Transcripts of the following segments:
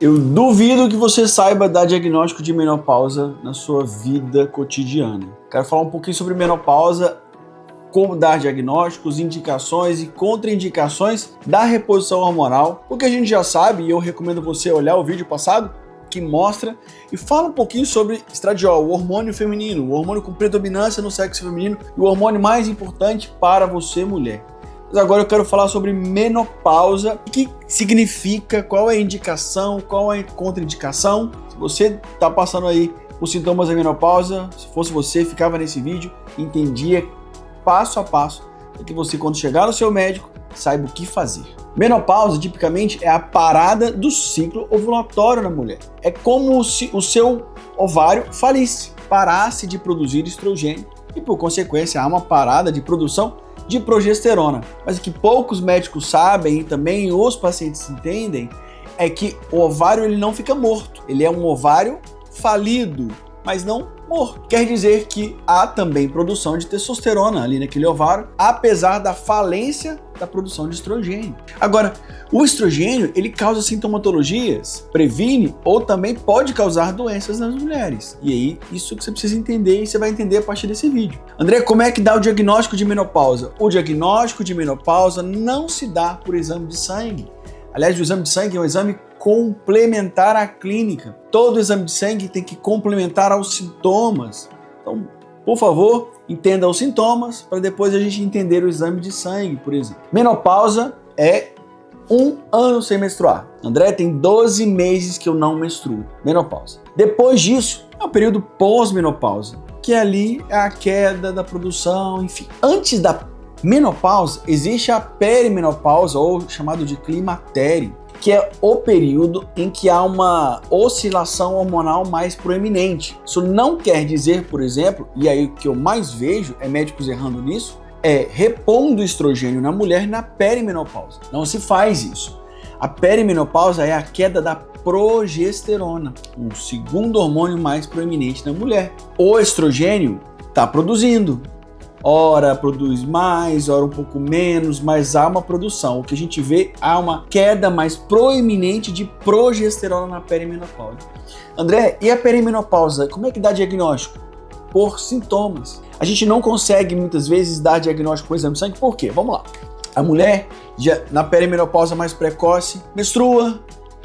Eu duvido que você saiba dar diagnóstico de menopausa na sua vida cotidiana. Quero falar um pouquinho sobre menopausa, como dar diagnósticos, indicações e contraindicações da reposição hormonal. O que a gente já sabe, e eu recomendo você olhar o vídeo passado, que mostra e fala um pouquinho sobre estradiol, o hormônio feminino, o hormônio com predominância no sexo feminino e o hormônio mais importante para você, mulher. Mas agora eu quero falar sobre menopausa, o que significa, qual é a indicação, qual é a contraindicação. Se você está passando aí por sintomas da menopausa, se fosse você, ficava nesse vídeo, entendia passo a passo, para que você, quando chegar no seu médico, saiba o que fazer. Menopausa, tipicamente, é a parada do ciclo ovulatório na mulher. É como se o seu ovário falisse, parasse de produzir estrogênio e, por consequência, há uma parada de produção de progesterona. Mas o que poucos médicos sabem e também os pacientes entendem é que o ovário ele não fica morto. Ele é um ovário falido, mas não morto. Quer dizer que há também produção de testosterona ali naquele ovário, apesar da falência da produção de estrogênio. Agora, o estrogênio, ele causa sintomatologias, previne ou também pode causar doenças nas mulheres. E aí, isso que você precisa entender e você vai entender a partir desse vídeo. André, como é que dá o diagnóstico de menopausa? O diagnóstico de menopausa não se dá por exame de sangue. Aliás, o exame de sangue é um exame complementar à clínica. Todo exame de sangue tem que complementar aos sintomas. Então, por favor, entenda os sintomas para depois a gente entender o exame de sangue, por exemplo. Menopausa é 1 ano sem menstruar. André, tem 12 meses que eu não menstruo. Menopausa. Depois disso, é o período pós-menopausa, que ali é a queda da produção, enfim. Antes da menopausa, existe a perimenopausa, ou chamado de climatério, que é o período em que há uma oscilação hormonal mais proeminente. Isso não quer dizer, por exemplo, e aí o que eu mais vejo é médicos errando nisso, é repondo estrogênio na mulher na perimenopausa. Não se faz isso. A perimenopausa é a queda da progesterona, o segundo hormônio mais proeminente na mulher. O estrogênio está produzindo. Ora produz mais, ora um pouco menos, mas há uma produção. O que a gente vê, há uma queda mais proeminente de progesterona na perimenopausa. André, e a perimenopausa, como é que dá diagnóstico? Por sintomas. A gente não consegue muitas vezes dar diagnóstico com exame de sangue, por quê? Vamos lá. A mulher, na perimenopausa mais precoce, menstrua,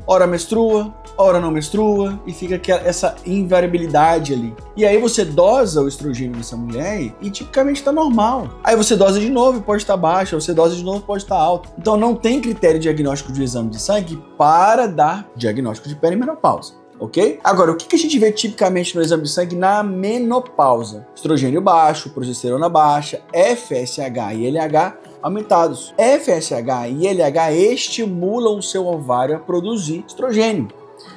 ora não menstrua, e fica essa invariabilidade ali. E aí você dosa o estrogênio nessa mulher e tipicamente está normal. Aí você dosa de novo e pode estar baixo, você dosa de novo e pode estar alto. Então não tem critério diagnóstico de exame de sangue para dar diagnóstico de perimenopausa, ok? Agora, o que a gente vê tipicamente no exame de sangue na menopausa? Estrogênio baixo, progesterona baixa, FSH e LH aumentados. FSH e LH estimulam o seu ovário a produzir estrogênio.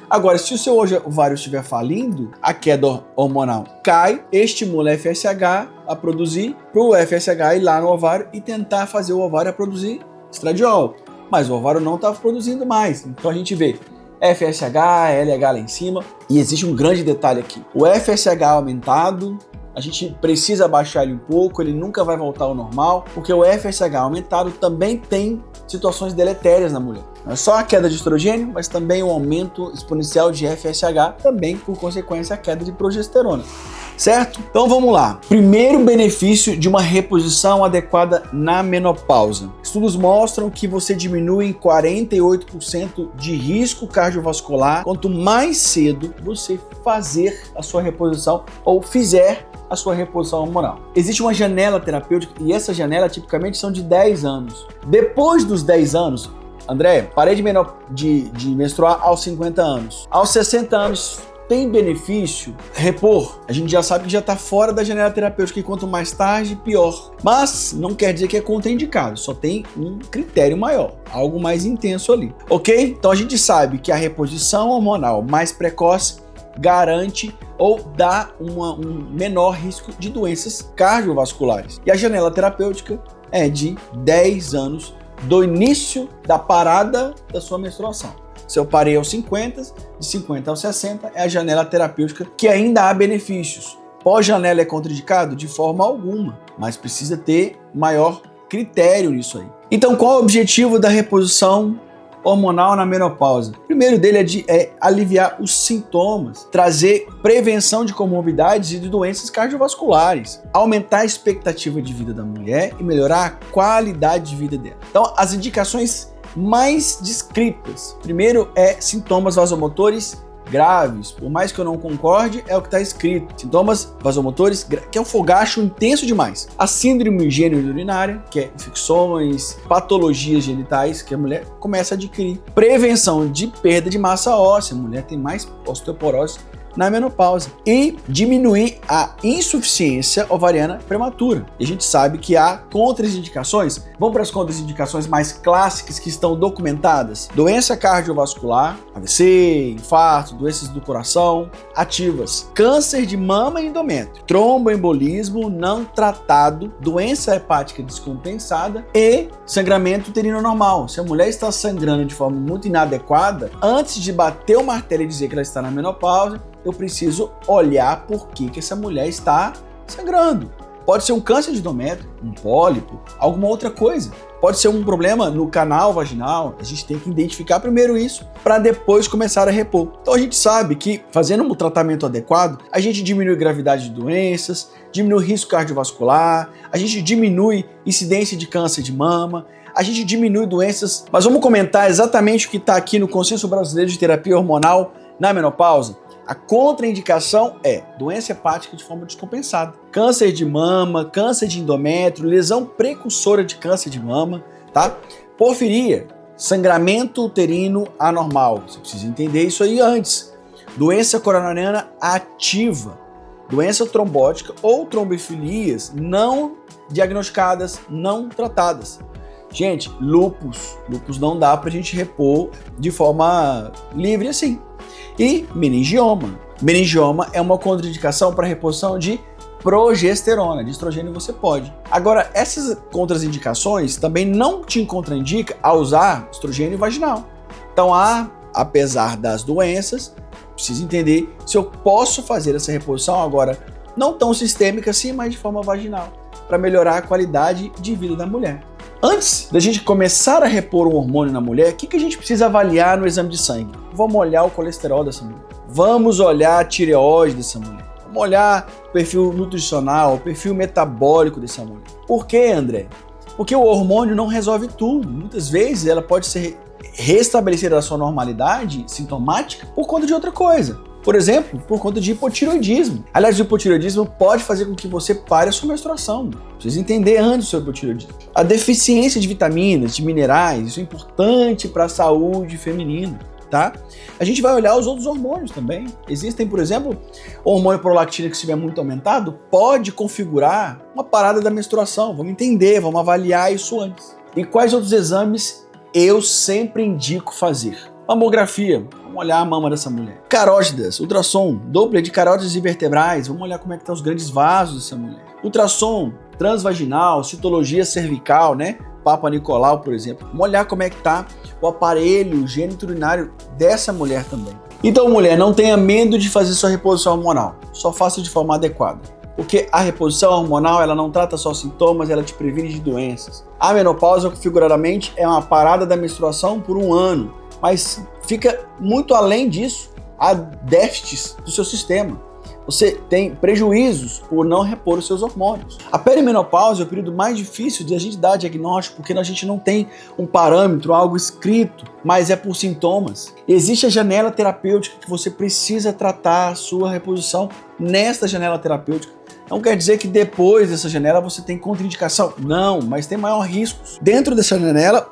Agora, se o seu ovário estiver falindo, a queda hormonal cai, estimula a FSH a produzir, para o FSH ir lá no ovário e tentar fazer o ovário a produzir estradiol. Mas o ovário não está produzindo mais. Então a gente vê FSH, LH lá em cima. E existe um grande detalhe aqui. O FSH aumentado, a gente precisa baixar ele um pouco, ele nunca vai voltar ao normal, porque o FSH aumentado também tem situações deletérias na mulher. Não é só a queda de estrogênio, mas também o aumento exponencial de FSH, também por consequência a queda de progesterona. Certo? Então vamos lá. Primeiro benefício de uma reposição adequada na menopausa. Estudos mostram que você diminui em 48% de risco cardiovascular quanto mais cedo você fazer a sua reposição ou fizer a sua reposição hormonal. Existe uma janela terapêutica e essa janela tipicamente são de 10 anos. Depois dos 10 anos, André, parei de menstruar aos 50 anos. Aos 60 anos, tem benefício repor? A gente já sabe que já está fora da janela terapêutica e quanto mais tarde, pior. Mas não quer dizer que é contraindicado, só tem um critério maior, algo mais intenso ali, ok? Então a gente sabe que a reposição hormonal mais precoce garante ou dá um menor risco de doenças cardiovasculares. E a janela terapêutica é de 10 anos do início da parada da sua menstruação. Se eu parei aos 50, de 50 aos 60 é a janela terapêutica que ainda há benefícios. Pós-janela é contraindicado? De forma alguma, mas precisa ter maior critério nisso aí. Então, qual é o objetivo da reposição hormonal na menopausa? O primeiro dele é aliviar os sintomas, trazer prevenção de comorbidades e de doenças cardiovasculares, aumentar a expectativa de vida da mulher e melhorar a qualidade de vida dela. Então, as indicações mais descritas, primeiro sintomas vasomotores graves, por mais que eu não concorde, é o que está escrito. Sintomas vasomotores, que é um fogacho intenso demais. A síndrome gênito-urinária, que é infecções, patologias genitais que a mulher começa a adquirir. Prevenção de perda de massa óssea, a mulher tem mais osteoporose na menopausa. E diminuir a insuficiência ovariana prematura. E a gente sabe que há contraindicações. Vamos para as contraindicações mais clássicas que estão documentadas. Doença cardiovascular, AVC, infarto, doenças do coração, ativas. Câncer de mama e endométrio. Tromboembolismo não tratado, doença hepática descompensada e sangramento uterino normal. Se a mulher está sangrando de forma muito inadequada, antes de bater o martelo e dizer que ela está na menopausa, eu preciso olhar por que essa mulher está sangrando. Pode ser um câncer de endométrio, um pólipo, alguma outra coisa. Pode ser um problema no canal vaginal. A gente tem que identificar primeiro isso para depois começar a repor. Então a gente sabe que fazendo um tratamento adequado, a gente diminui a gravidade de doenças, diminui o risco cardiovascular, a gente diminui incidência de câncer de mama, a gente diminui doenças. Mas vamos comentar exatamente o que está aqui no Consenso Brasileiro de Terapia Hormonal na Menopausa. A contraindicação é doença hepática de forma descompensada, câncer de mama, câncer de endométrio, lesão precursora de câncer de mama, tá? Porfiria, sangramento uterino anormal. Você precisa entender isso aí antes. Doença coronariana ativa, doença trombótica ou trombofilias não diagnosticadas, não tratadas. Gente, lúpus não dá pra gente repor de forma livre assim. E meningioma. Meningioma é uma contraindicação para reposição de progesterona, de estrogênio você pode. Agora, essas contraindicações também não te contraindica a usar estrogênio vaginal. Então, apesar das doenças, preciso entender se eu posso fazer essa reposição agora, não tão sistêmica assim, mas de forma vaginal, para melhorar a qualidade de vida da mulher. Antes da gente começar a repor um hormônio na mulher, o que a gente precisa avaliar no exame de sangue? Vamos olhar o colesterol dessa mulher. Vamos olhar a tireoide dessa mulher. Vamos olhar o perfil nutricional, o perfil metabólico dessa mulher. Por quê, André? Porque o hormônio não resolve tudo. Muitas vezes ela pode ser restabelecida a sua normalidade sintomática por conta de outra coisa. Por exemplo, por conta de hipotireoidismo. Aliás, o hipotireoidismo pode fazer com que você pare a sua menstruação. Precisa entender antes o seu hipotireoidismo. A deficiência de vitaminas, de minerais, isso é importante para a saúde feminina, tá? A gente vai olhar os outros hormônios também. Existem, por exemplo, o hormônio prolactina que estiver muito aumentado, pode configurar uma parada da menstruação. Vamos entender, vamos avaliar isso antes. E quais outros exames eu sempre indico fazer? Mamografia, vamos olhar a mama dessa mulher. Carótidas, ultrassom, Doppler de carótidas e vertebrais, vamos olhar como é que estão os grandes vasos dessa mulher. Ultrassom transvaginal, citologia cervical, né? Papa Nicolau, por exemplo. Vamos olhar como é que está o aparelho gênito-urinário dessa mulher também. Então, mulher, não tenha medo de fazer sua reposição hormonal. Só faça de forma adequada. Porque a reposição hormonal, ela não trata só sintomas, ela te previne de doenças. A menopausa, configuradamente, é uma parada da menstruação por 1 ano. Mas fica muito além disso, há déficits do seu sistema. Você tem prejuízos por não repor os seus hormônios. A perimenopausa é o período mais difícil de a gente dar diagnóstico, porque a gente não tem um parâmetro, algo escrito, mas é por sintomas. Existe a janela terapêutica que você precisa tratar a sua reposição nesta janela terapêutica. Não quer dizer que depois dessa janela você tem contraindicação. Não, mas tem maior riscos. Dentro dessa janela,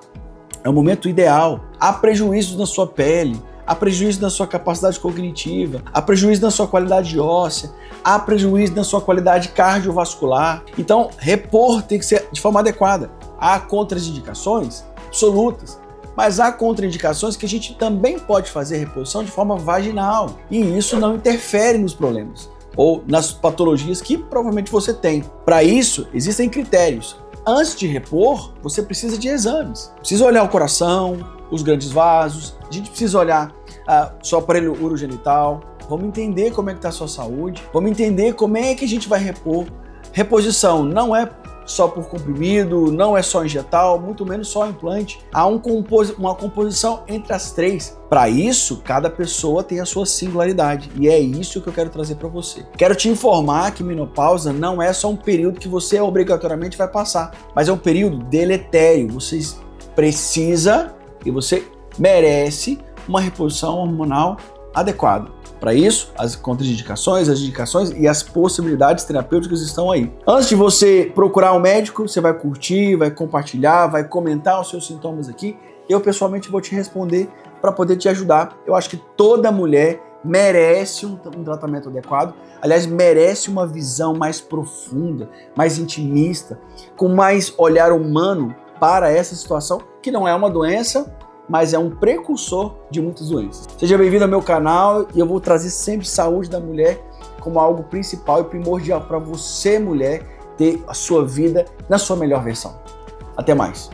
é o momento ideal. Há prejuízos na sua pele, há prejuízo na sua capacidade cognitiva, há prejuízo na sua qualidade óssea, há prejuízo na sua qualidade cardiovascular. Então, repor tem que ser de forma adequada. Há contraindicações absolutas, mas há contraindicações que a gente também pode fazer reposição de forma vaginal. E isso não interfere nos problemas ou nas patologias que provavelmente você tem. Para isso, existem critérios. Antes de repor, você precisa de exames. Precisa olhar o coração, os grandes vasos, a gente precisa olhar seu aparelho urogenital, vamos entender como é que está a sua saúde, vamos entender como é que a gente vai repor. Reposição não é só por comprimido, não é só injetável, muito menos só implante. Há uma composição entre as três. Para isso, cada pessoa tem a sua singularidade e é isso que eu quero trazer para você. Quero te informar que menopausa não é só um período que você obrigatoriamente vai passar, mas é um período deletério. Você precisa e você merece uma reposição hormonal adequada. Para isso, as contraindicações, as indicações e as possibilidades terapêuticas estão aí. Antes de você procurar um médico, você vai curtir, vai compartilhar, vai comentar os seus sintomas aqui. Eu pessoalmente vou te responder para poder te ajudar. Eu acho que toda mulher merece um tratamento adequado. Aliás, merece uma visão mais profunda, mais intimista, com mais olhar humano para essa situação, que não é uma doença, mas é um precursor de muitas doenças. Seja bem-vindo ao meu canal e eu vou trazer sempre saúde da mulher como algo principal e primordial para você, mulher, ter a sua vida na sua melhor versão. Até mais!